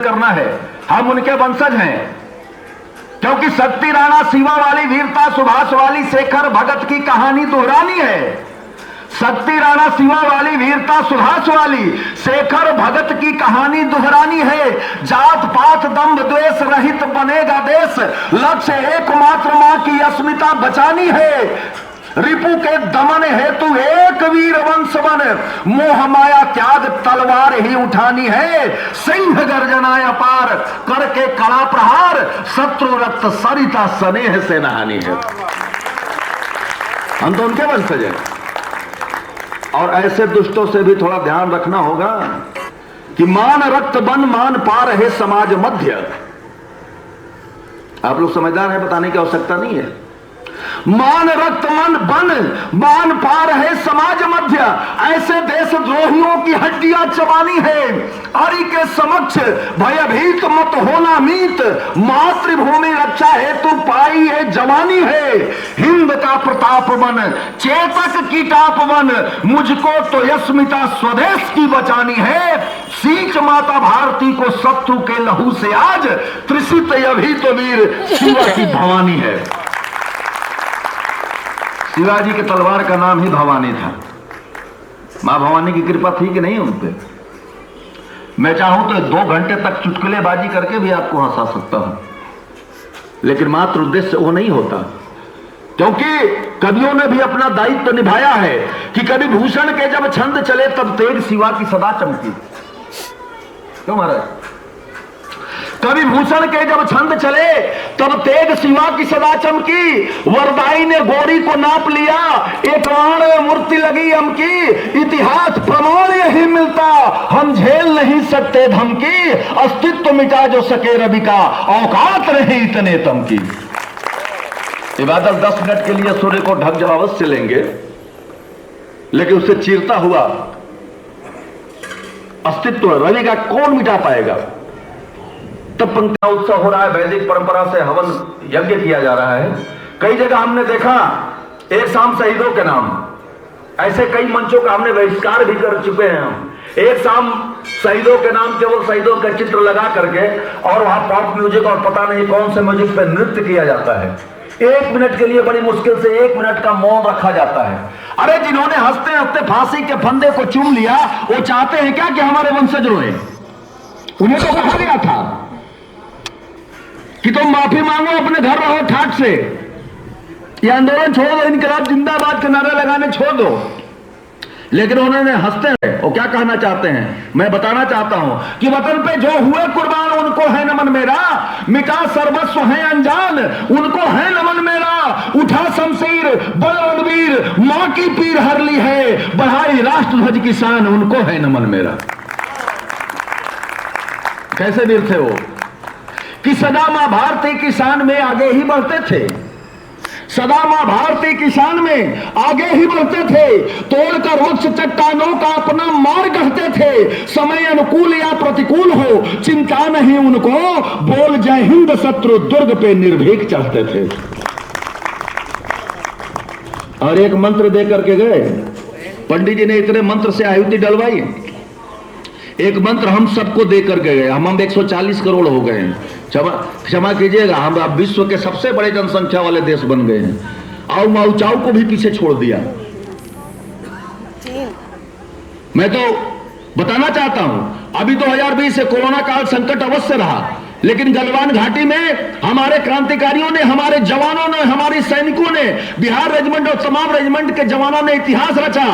करना है, हम उनके वंशज हैं। क्योंकि शक्ति राणा शिवा वाली, वीरता सुभाष वाली, शेखर भगत की कहानी दोहरानी है। शक्ति राणा शिवा वाली, वीरता सुभाष वाली, शेखर भगत की कहानी दोहरानी है। जात पात दंभ द्वेष रहित बनेगा देश, लक्ष्य एकमात्र मां की अस्मिता बचानी है। रिपु के दमन हेतु एक वीर वंश बन, मोह माया त्याग तलवार ही उठानी है। सिंह गर्जनाएं अपार करके कड़ा प्रहार, शत्रु रक्त सरिता स्नेह से नहानी है। हम तो उनके वंशज हैं। और ऐसे दुष्टों से भी थोड़ा ध्यान रखना होगा कि मान रक्त बन मान पा रहे समाज मध्य। आप लोग समझदार हैं, बताने की आवश्यकता नहीं है। मान रक्त मन बन मान पा रहे समाज मध्य, ऐसे देशद्रोहियों की हड्डियां चबानी है। अरि के समक्ष भयभीत मत होना मीत, मातृभूमि रक्षा हेतु पाई है जवानी है। हिंद का प्रताप बन चेतक की टाप बन, मुझको तो अस्मिता स्वदेश की बचानी है। सींच माता भारती को शत्रु के लहू से आज, त्रिषित अभी तो वीर शिवा की भवानी है। शिवाजी के तलवार का नाम ही भवानी था। मां भवानी की कृपा थी कि नहीं उन पे? मैं चाहूं तो 2 घंटे तक चुटकुलेबाजी करके भी आपको हंसा सकता हूं, लेकिन मात्र उद्देश्य वो नहीं होता। क्योंकि कवियों ने भी अपना दायित्व निभाया है कि कवि भूषण के जब छंद चले तब तेज शिवा की सदा चमकी। क्यों महाराज? कवि भूषण के जब छंद चले तब तेज शिवा की सदा चमकी। वरदाई ने गोरी को नाप लिया, एक बाण में मूर्ति लगी अमकी। इतिहास प्रमाण यही मिलता, हम झेल नहीं सकते धमकी। अस्तित्व मिटा जो सके रवि का, औकात नहीं इतने तम की। ये बादल 10 मिनट के लिए सूर्य को ढक जब अवश्य लेंगे, लेकिन उसे चीरता हुआ अस्तित्व रवि का कौन मिटा पाएगा? तब पंक्तियां उत्सव हो रहा है, वैदिक परंपरा से हवन यज्ञ किया जा रहा है। कई जगह हमने देखा एक शाम शहीदों के नाम, ऐसे कई मंचों का हमने बहिष्कार भी कर चुके हैं। हम एक शाम शहीदों के नाम केवल शहीदों का चित्र लगा करके और वहां पॉप म्यूजिक और पता नहीं कौन से म्यूजिक पे नृत्य किया जाता है। 1 मिनट के लिए बड़ी मुश्किल से 1 मिनट का मौन रखा जाता है। अरे जिन्होंने हंसते हंसते फांसी के फंदे को चूम लिया, वो चाहते हैं क्या कि हमारे वंशज रोए? उन्हें तो कहा गया था कि तुम माफी मांगो, अपने घर रहो ठाट से, ये आंदोलन छोड़ दो, इनकलाब जिंदाबाद के नारे लगाने छोड़ दो। लेकिन उन्होंने हंसते हैं। वो क्या कहना चाहते हैं मैं बताना चाहता हूं कि वतन पे जो हुए कुर्बान उनको है नमन मेरा, मिटा सर्वस्व है अनजान उनको है नमन मेरा। उठा शमशीर बलवीर, मां की पीर हर ली है, बढ़ाई राष्ट्रध्वज की शान उनको है नमन मेरा। कैसे वीर थे वो कि सदा मां भारती की शान में आगे ही बढ़ते थे, सदा मां भारती की शान में आगे ही बढ़ते थे। तोड़कर वृक्ष चट्टानों का अपना मार्ग कहते थे, समय अनुकूल या प्रतिकूल हो चिंता नहीं उनको, बोल जय हिंद शत्रु दुर्ग पे निर्भीक चढ़ते थे। और एक मंत्र दे करके गए, पंडित जी ने इतने मंत्र से आयुति डलवाई। एक मंत्र हम सबको दे करके गए। हम 140 करोड़ हो गए हैं, क्षमा कीजिएगा, हम अब विश्व के सबसे बड़े जनसंख्या वाले देश बन गए हैं। आओ माउचाऊ को भी पीछे छोड़ दिया। मैं तो बताना चाहता हूं, अभी 2020 से कोरोना काल संकट अवश्य रहा, लेकिन गलवान घाटी में हमारे क्रांतिकारियों ने, हमारे जवानों ने, हमारे सैनिकों ने, बिहार रेजिमेंट और तमाम रेजिमेंट के जवानों ने इतिहास रचा।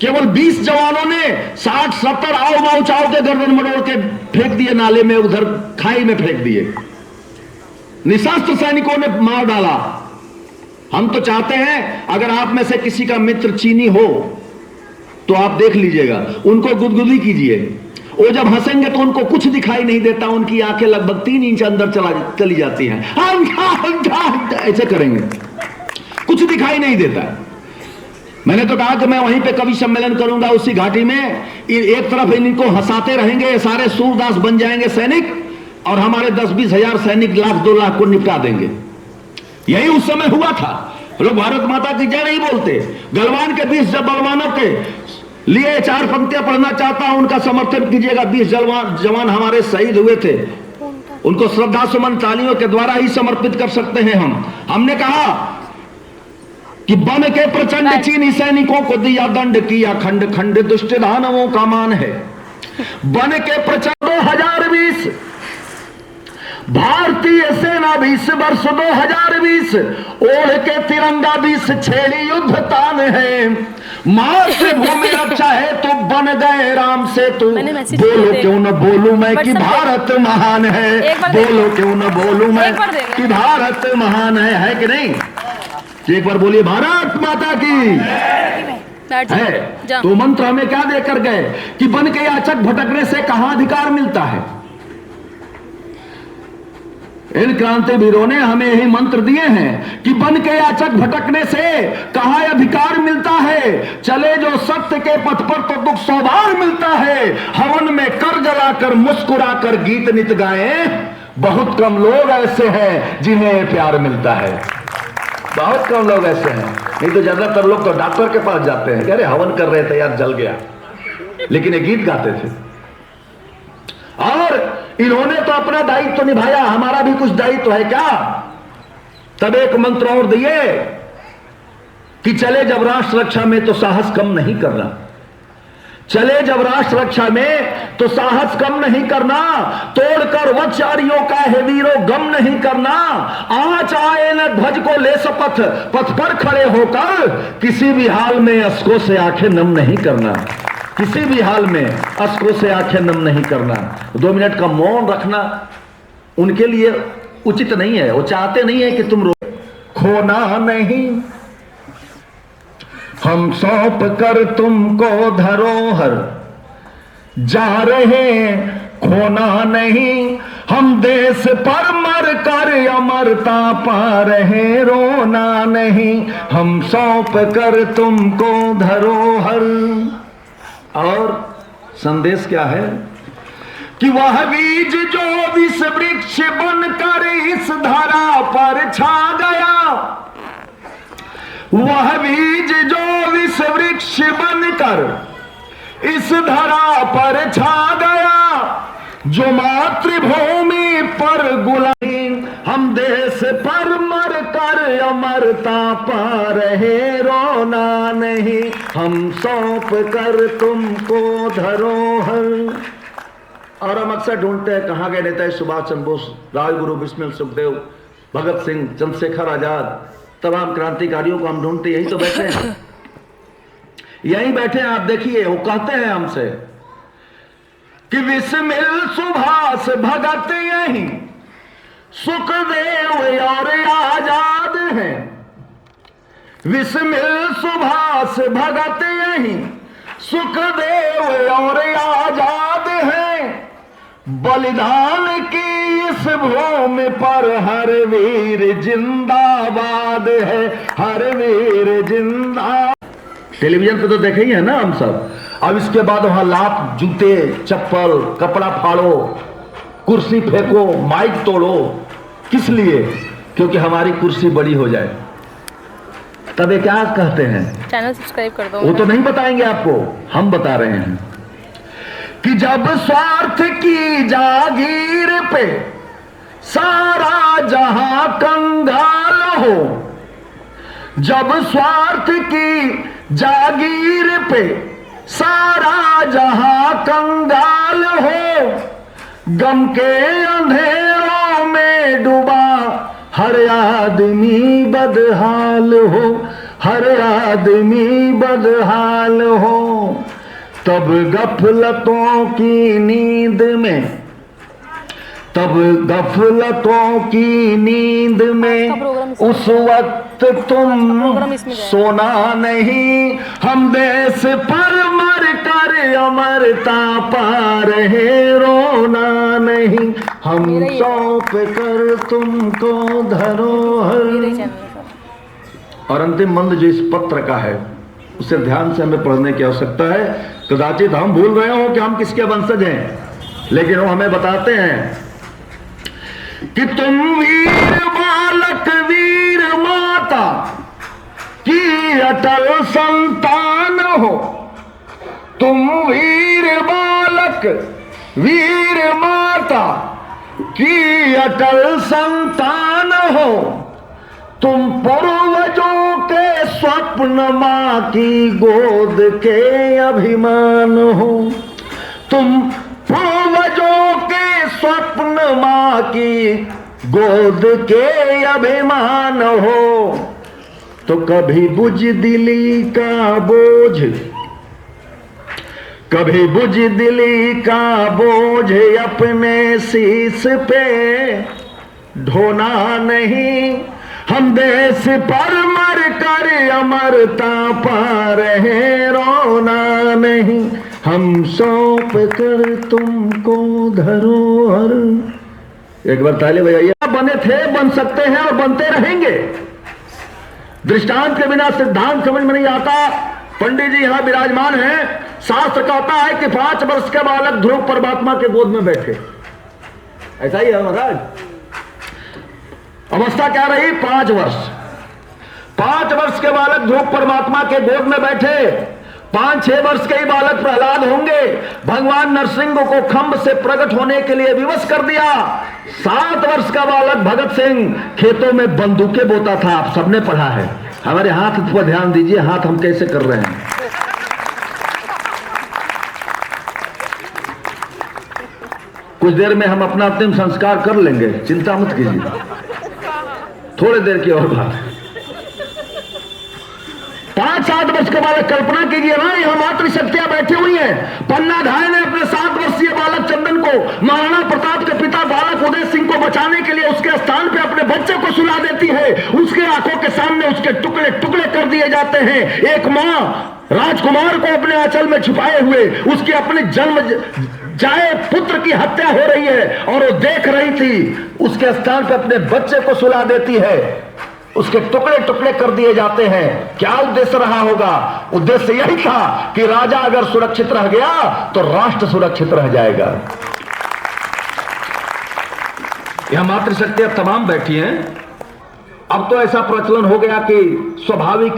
केवल 20 जवानों ने 60-70 आओ माओ चाओ के गर्दन मरोड़ के फेंक दिए नाले में, उधर खाई में फेंक दिए। निशस्त्र सैनिकों ने मार डाला। हम तो चाहते हैं अगर आप में से किसी का मित्र चीनी हो तो आप देख लीजिएगा, उनको गुदगुदी कीजिए। वो जब हंसेंगे तो उनको कुछ दिखाई नहीं देता, उनकी आंखें लगभग 3 इंच अंदर चली जाती हैं। ऐसे करेंगे, कुछ दिखाई नहीं देता। मैंने तो कहा कि मैं वहीं पे कवि सम्मेलन करूंगा उसी घाटी में। एक तरफ इनको हंसाते रहेंगे, सारे सूरदास बन जाएंगे सैनिक, और हमारे 10-20 हजार सैनिक 1-2 लाख को निपटा देंगे। यही उस समय हुआ था। लोग भारत माता की जय नहीं बोलते। गलवान के 20 बलवानों के लिए 4 पंक्तियां पढ़ना चाहता हूं, उनका समर्थन कीजिएगा। 20 जवान हमारे शहीद हुए थे, उनको श्रद्धा सुमन तालियों के द्वारा ही समर्पित कर सकते हैं हमने कहा कि बन के प्रचंड चीनी सैनिकों को दिया दंड, किया खंड खंड दुष्ट दानवों का मान है। बन के प्रचंड 2020 भारतीय सेना 20 वर्ष 2020 ओढ़ के तिरंगा 20 छेड़ी युद्ध तान है। मातृभूमि रक्षा है तो बन गए राम से तू, बोलो क्यों न बोलूं मैं कि भारत महान है, बोलो क्यों न बोलूं मैं कि भारत महान है कि नहीं? एक बार बोलिए भारत माता की है। तो मंत्र हमें क्या देकर गए कि बन के याचक भटकने से कहां अधिकार मिलता है? इन क्रांतिवीरों ने हमें यही मंत्र दिए हैं कि बन के याचक भटकने से कहां अधिकार मिलता है। चले जो सत्य के पथ पर तो दुख सौभाग्य मिलता है। हवन में कर जलाकर मुस्कुराकर गीत नित गाए, बहुत कम लोग ऐसे हैं जिन्हें प्यार मिलता है। बहुत कम लोग ऐसे हैं, नहीं तो ज्यादातर लोग तो डॉक्टर के पास जाते हैं, कह रहे हवन कर रहे थे यार जल गया, लेकिन ये गीत गाते थे। और इन्होंने तो अपना दायित्व तो निभाया, हमारा भी कुछ दायित्व है क्या? तब एक मंत्र और दिए कि चले जब राष्ट्र रक्षा में तो साहस कम नहीं करना, चले जब राष्ट्र रक्षा में तो साहस कम नहीं करना, तोड़कर वचारियों का है वीरों गम नहीं करना। आँच आए न ध्वज को ले सपथ, पथ पर खड़े होकर किसी भी हाल में अश्कों से आंखें नम नहीं करना, किसी भी हाल में अश्कों से आंखें नम नहीं करना। 2 मिनट का मौन रखना उनके लिए उचित नहीं है, वो चाहते नहीं है कि तुम रो। खोना नहीं हम सौंप कर तुमको धरोहर, जा रहे खोना नहीं हम देश पर मर कर अमरता पा रहे, रोना नहीं हम सौंप कर तुमको धरोहर। और संदेश क्या है कि वह बीज जो विष वृक्ष बनकर इस धरा पर छा गया, वह बीज जो विष वृक्ष बनकर इस धरा पर छा गया, जो मातृभूमि पर गुलामी हम देश पर मर कर अमरता पा रहे, रोना नहीं हम सौंप कर तुमको धरोहर। और हम अक्सर ढूंढते हैं कहां गए नेताजी सुभाष चंद्र बोस, राजगुरु बिस्मिल सुखदेव, भगत सिंह, चंद्रशेखर आजाद, तमाम क्रांतिकारियों को हम ढूंढते, यही तो बैठे हैं, यही बैठे हैं। आप देखिए वो कहते हैं हमसे कि बिस्मिल सुभाष भगत यही सुखदेव और आजाद हैं, बिस्मिल सुभाष भगत यही सुखदेव और आजाद हैं। बलिदान की इस भूमि पर हर वीर जिंदाबाद है, हर वीर जिंदाबाद। टेलीविजन पे तो देखे ही है ना हम सब। अब इसके बाद वहां लात, जूते, चप्पल, कपड़ा फाड़ो, कुर्सी फेंको, माइक तोड़ो, किस लिए? क्योंकि हमारी कुर्सी बड़ी हो जाए। तब ये क्या कहते हैं, चैनल सब्सक्राइब कर दो। वो तो नहीं बताएंगे आपको, हम बता रहे हैं कि जब स्वार्थ की जागीर पे सारा जहां कंगाल हो, जब स्वार्थ की जागीर पे सारा जहां कंगाल हो, गम के अंधेरों में डूबा हर आदमी बदहाल हो, हर आदमी बदहाल हो, तब गफलतों की नींद में, तब गफलतों की नींद में उस वक्त तुम सोना नहीं, हम देश पर मर कर अमरता पा रहे, रोना नहीं हम सौंप कर तुमको धरोहर। और अंतिम मंत्र जो इस पत्र का है उसे ध्यान से हमें पढ़ने की आवश्यकता है। कदाचित हम भूल रहे हो कि हम किसके वंशज हैं, लेकिन वो हमें बताते हैं कि तुम वीर बालक वीर माता की अटल संतान हो, तुम वीर बालक वीर माता की अटल संतान हो, तुम पूर्वजों के स्वप्न मां की गोद के अभिमान हो, तुम पूर्वजों के स्वप्न मां की गोद के अभिमान हो। तो कभी बुज़दिली का बोझ, कभी बुज़दिली का बोझ अपने शीश पे ढोना नहीं, हम देश पर मर कर अमरता पा रहे रोना नहीं, हम सौंप कर तुमको धरोहर। एक बार ताली बजाइए। बने थे, बन सकते हैं और बनते रहेंगे। दृष्टांत के बिना सिद्धांत समझ में नहीं आता। पंडित जी यहां विराजमान हैं। शास्त्र कहता है कि 5 वर्ष के बालक ध्रुव परमात्मा के गोद में बैठे। ऐसा ही है महाराज। अवस्था क्या रही? 5 वर्ष। 5 वर्ष के बालक ध्रुव परमात्मा के गोद में बैठे। 5-6 वर्ष के ही बालक प्रहलाद होंगे। भगवान नरसिंह को खंभ से प्रकट होने के लिए विवश कर दिया। 7 वर्ष का बालक भगत सिंह खेतों में बंदूकें बोता था। आप सबने पढ़ा है। हमारे हाथ पर ध्यान दीजिए, हाथ हम कैसे कर रहे हैं। कुछ देर में हम अपना अंतिम संस्कार कर लेंगे, चिंता मत कीजिए। थोड़ी देर की और बात है। 5-7 वर्ष के बालक, कल्पना कीजिए ना, यहां मातृशक्तियां बैठी हुई हैं। पन्ना धाय ने अपने 7 वर्षीय बालक चंदन को महाराणा प्रताप के पिता बालक उदय सिंह को बचाने के लिए उसके स्थान पे अपने बच्चे को सुला देती है। उसके आंखों के सामने उसके टुकड़े टुकड़े कर दिए जाते हैं। एक मां राजकुमार को अपने आंचल में छुपाए हुए उसके अपने जन्म जाए पुत्र की हत्या हो रही है और वो देख रही थी। उसके स्थान पे अपने बच्चे को सुला देती है। उसके टुकड़े टुकड़े कर दिए जाते हैं। क्या उद्देश्य रहा होगा? उद्देश्य यही था कि राजा अगर सुरक्षित रह गया तो राष्ट्र सुरक्षित रह जाएगा। यह मातृशक्ति अब तमाम बैठी हैं। अब तो ऐसा प्रचलन हो गया कि स्वाभाविक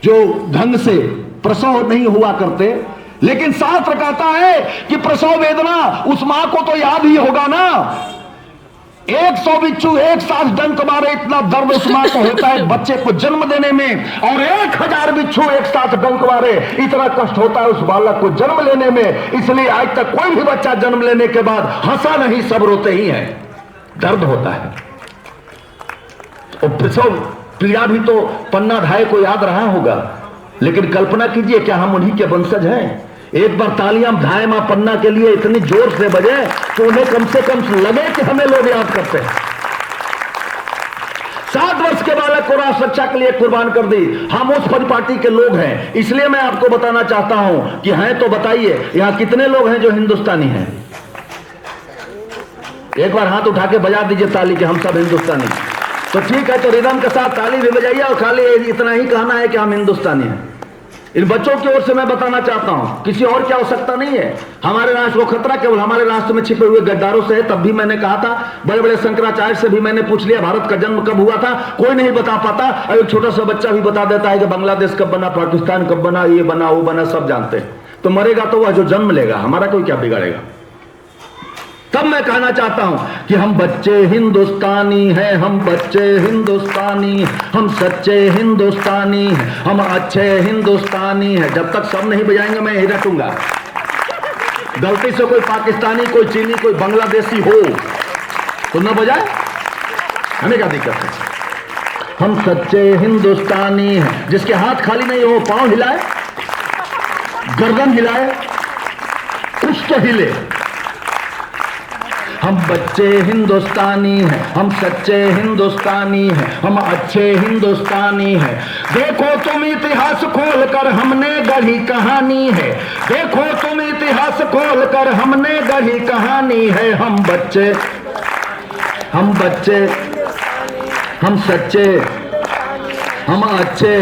जो ढंग से प्रसव नहीं हुआ करते, लेकिन शास्त्र कहता है कि प्रसव वेदना उस मां को तो याद ही होगा ना। 100 बिच्छू एक साथ डंक मारे, इतना दर्द उस मां को होता है बच्चे को जन्म देने में, और 1000 बिच्छू एक साथ डंक मारे, इतना कष्ट होता है उस बालक को जन्म लेने में। इसलिए आज तक कोई भी बच्चा जन्म लेने के बाद हंसा नहीं, सब रोते ही हैं। दर्द होता है। और प्रसव पीड़ा भी तो पन्ना धाय को याद रहा होगा। लेकिन कल्पना कीजिए, क्या हम उन्हीं के वंशज हैं? एक बार तालियां धाय मां पन्ना के लिए इतनी जोर से बजे कि उन्हें कम से कम लगे कि हमें लोग याद करते हैं। 7 वर्ष के बालक को राष्ट्र रक्षा के लिए कुर्बान कर दी। हम उस परिपाटी के लोग हैं। इसलिए मैं आपको बताना चाहता हूं कि हैं तो बताइए, यहां कितने लोग हैं जो हिंदुस्तानी हैं? एक बार हाथ उठा के बजा दीजिए ताली कि हम सब हिंदुस्तानी। तो ठीक है, तो रिदम के साथ ताली भी बजाइए और खाली इतना ही कहना है कि हम हिंदुस्तानी हैं। इन बच्चों की ओर से मैं बताना चाहता हूं, किसी और की आवश्यकता नहीं है। हमारे राष्ट्र को खतरा केवल हमारे राष्ट्र में छिपे हुए गद्दारों से है। तब भी मैंने कहा था, बड़े बड़े शंकराचार्य से भी मैंने पूछ लिया, भारत का जन्म कब हुआ था? कोई नहीं बता पाता। और एक छोटा सा बच्चा भी बता देता है कि बांग्लादेश कब बना, पाकिस्तान कब बना, ये बना वो बना, सब जानते हैं। तो मरेगा तो वह जो जन्म लेगा, हमारा कोई क्या बिगाड़ेगा। तब मैं कहना चाहता हूं कि हम बच्चे हिंदुस्तानी हैं, हम बच्चे हिंदुस्तानी, हम सच्चे हिंदुस्तानी हैं, हम अच्छे हिंदुस्तानी हैं। जब तक सब नहीं बजाएंगे मैं यही रटूंगा। गलती से कोई पाकिस्तानी, कोई चीनी, कोई बांग्लादेशी हो तो न बजाए, हमें क्या दिक्कत है? हम सच्चे हिंदुस्तानी हैं। जिसके हाथ खाली नहीं हो पांव हिलाए, गर्दन हिलाए, कुछ तो हिले। हम बच्चे हिंदुस्तानी हैं, हम सच्चे हिंदुस्तानी हैं, हम अच्छे हिंदुस्तानी हैं। देखो तुम इतिहास खोल कर हमने गढ़ी कहानी है, देखो तुम इतिहास खोल कर हमने गढ़ी कहानी है। हम बच्चे, हम बच्चे, हम सच्चे, हम अच्छे।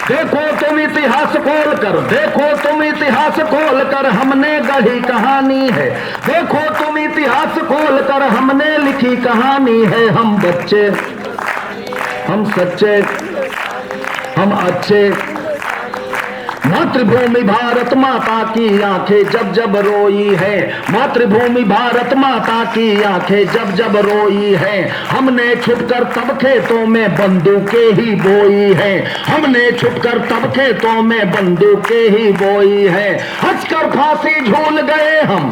देखो तुम इतिहास खोल कर, देखो तुम इतिहास खोल कर हमने गढ़ी कहानी है, देखो तुम इतिहास खोल कर हमने लिखी कहानी है। हम बच्चे, हम सच्चे, हम अच्छे, मातृभूमि भारत माता की आंखें जब जब रोई है, मातृभूमि भारत माता की आंखें जब जब रोई है। हमने छुपकर तब खेतों में बंदूकें ही बोई है, हमने छुपकर तब खेतों में बंदूकें ही बोई है। हंसकर फांसी झूल गए हम,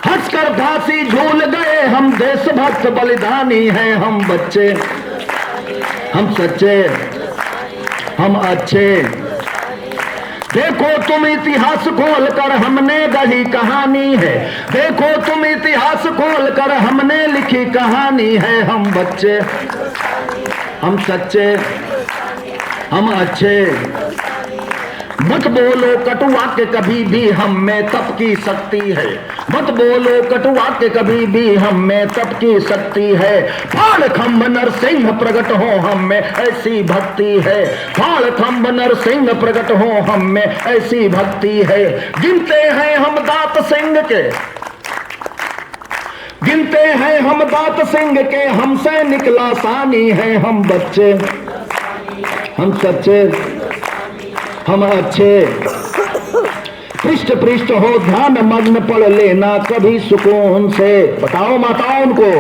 हंसकर फांसी झूल गए हम, देशभक्त बलिदानी हैं हम बच्चे, हम सच्चे, हम अच्छे। देखो तुम इतिहास खोल कर हमने गढ़ी कहानी है, देखो तुम इतिहास खोल कर हमने लिखी कहानी है। हम बच्चे, हम सच्चे, हम अच्छे। मत बोलो कटुआ के कभी भी हम में तप की शक्ति है, मत बोलो कटुआ के कभी भी हम में तप की शक्ति है। फाड़ खंभ नरसिंह प्रकट हो हम में ऐसी भक्ति है, फाड़ खंभ नरसिंह प्रकट हो हम में ऐसी भक्ति है। गिनते हैं हम दांत सिंह के, गिनते हैं हम दांत सिंह के, हमसे निकला सानी है। हम बच्चे, हम सच्चे, हम अच्छे। पृष्ठ पृष्ठ हो ध्यान मग्न पढ़ लेना कभी सुकून से, बताओ माताओं को।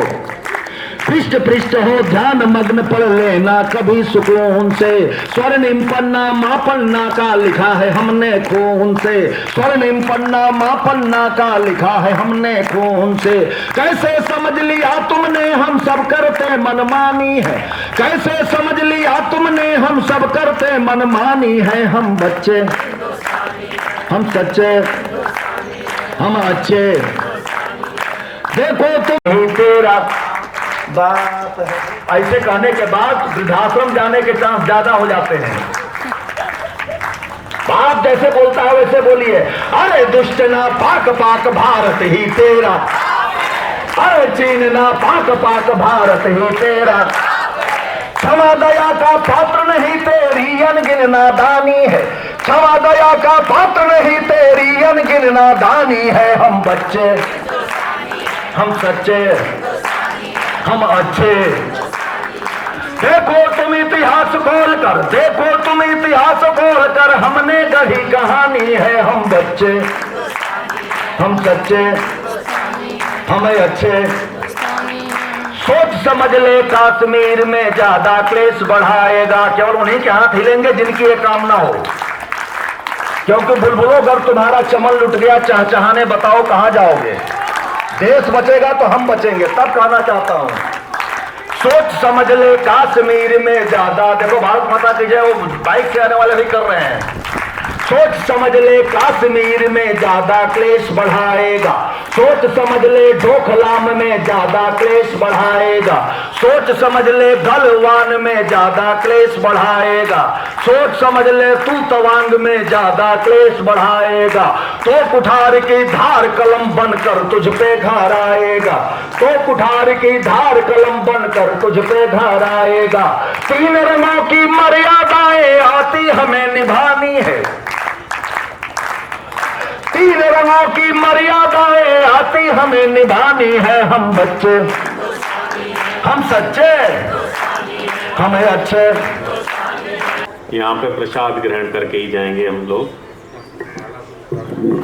पृष्ठ पृष्ठ हो ध्यान मग्न पढ़ लेना कभी सुकून से। स्वर्णिम पन्ना माँ पन्ना का लिखा है हमने खून से, स्वर्णिम पन्ना माँ पन्ना का लिखा है हमने खून से। कैसे समझ लिया तुमने हम सब करते मनमानी है, कैसे समझ लिया तुमने हम सब करते मनमानी है। हम बच्चे, हम सच्चे, हम अच्छे। देखो तुम तेरा बात है। ऐसे कहने के बाद वृद्धाश्रम जाने के चांस ज्यादा हो जाते हैं। बाप जैसे बोलता है वैसे बोलिए। अरे दुष्ट ना पाक पाक भारत ही तेरा, अरे चीन ना पाक पाक भारत ही तेरा। क्षमा दया का पात्र नहीं तेरी अनगिन नादानी है, क्षमा दया का पात्र नहीं तेरी अनगिन नादानी है। हम बच्चे, हम सच्चे, हम अच्छे। देखो तुम इतिहास खोल कर, देखो तुम इतिहास खोल कर हमने गढ़ी कहानी है। हम बच्चे, हम सच्चे, हम अच्छे। सोच समझ ले कश्मीर में ज्यादा क्लेश बढ़ाएगा, केवल उन्हीं के हाथ हिलेंगे जिनकी ये कामना हो। क्योंकि बुलबुलों अगर तुम्हारा चमन लुट गया चहचहाने, बताओ कहां जाओगे। देश बचेगा तो हम बचेंगे। तब कहना चाहता हूं सोच समझ ले कश्मीर में ज्यादा, देखो भारत माता की जय वो बाइक से आने वाले भी कर रहे हैं। सोच समझ ले कश्मीर में ज्यादा क्लेश बढ़ाएगा, सोच समझ ले डोकलाम में ज्यादा क्लेश बढ़ाएगा, सोच समझ ले गलवान में ज्यादा क्लेश बढ़ाएगा, सोच समझ ले तू तवांग में ज्यादा क्लेश बढ़ाएगा। तो कुठार की धार कलम बनकर तुझ पे घर आएगा, तो कुठार की धार कलम बनकर तुझ पे घर आएगा। तीन रंगों की मर्यादाएं आती हमें निभानी है, तीन रंगों की मर्यादाएं आती हमें निभानी है। हम बच्चे, हम सच्चे, हम अच्छे। यहाँ पे प्रसाद ग्रहण करके ही जाएंगे हम लोग।